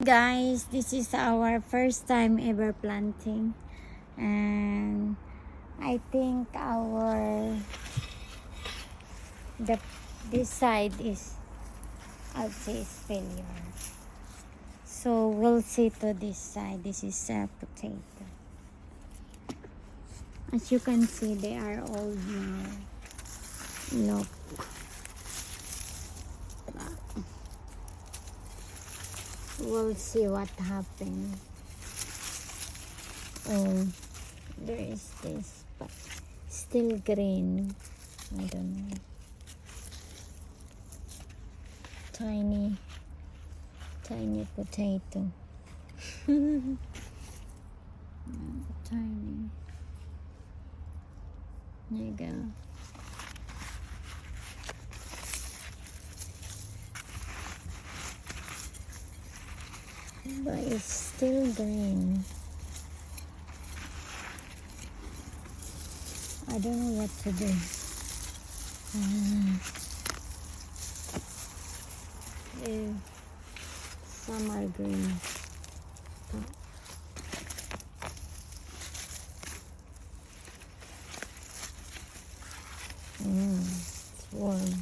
Guys, this is our first time ever planting, and I think this side is, I'll say, is failure. So we'll see to this side. This is a potato. As you can see, they are old now. Look. We'll see what happened. Oh, there is this, but still green. I don't know. Tiny potato. Tiny. There you go. But it's still green. I don't know what to do. Some are green. It's warm.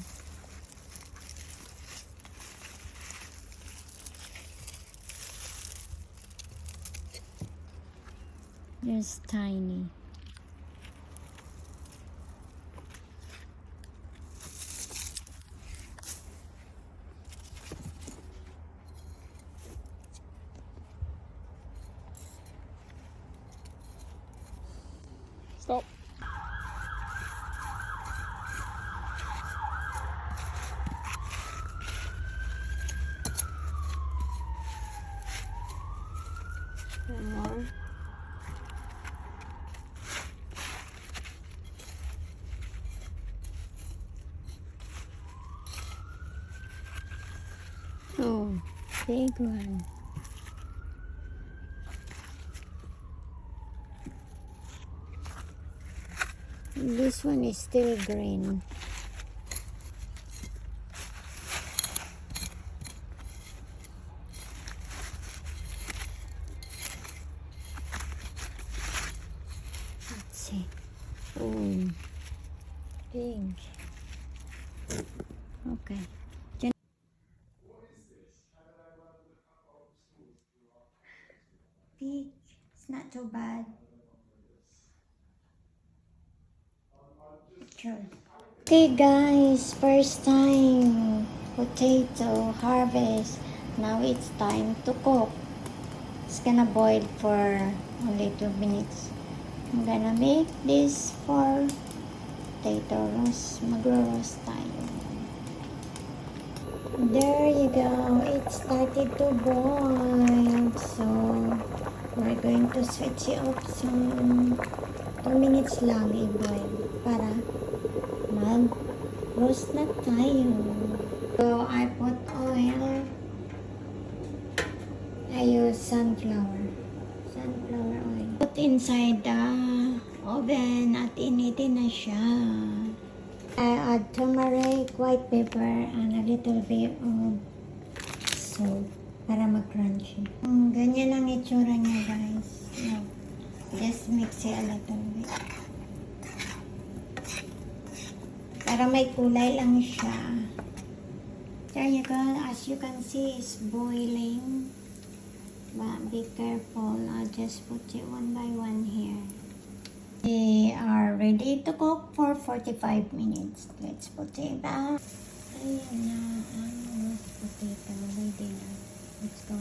It's tiny. Stop. One more. Oh, big one. This one is still green. Let's see. Oh, pink. Okay. Pink. It's not too bad. Sure. Okay guys, first time potato harvest. Now it's time to cook. It's gonna boil for only 2 minutes. I'm gonna make this for potato roast. Magro-roast tayo. There you go. It started to boil. So we're going to switch it off some 2 minutes lang i-boil para mag-roast na tayo. So I put oil. I use sunflower oil. Put inside the oven at initin na siya. I add turmeric, white pepper, and a little bit of salt para mag-crunchy. Ganyan ang itsura niya guys. No. Just mix it a little bit. Para may kulay lang siya. There you go. As you can see, it's boiling. But be careful. I'll just put it one by one here. We are ready to cook for 45 minutes. Let's put it back. Ayan na ang roast potato. Ready na. Let's go.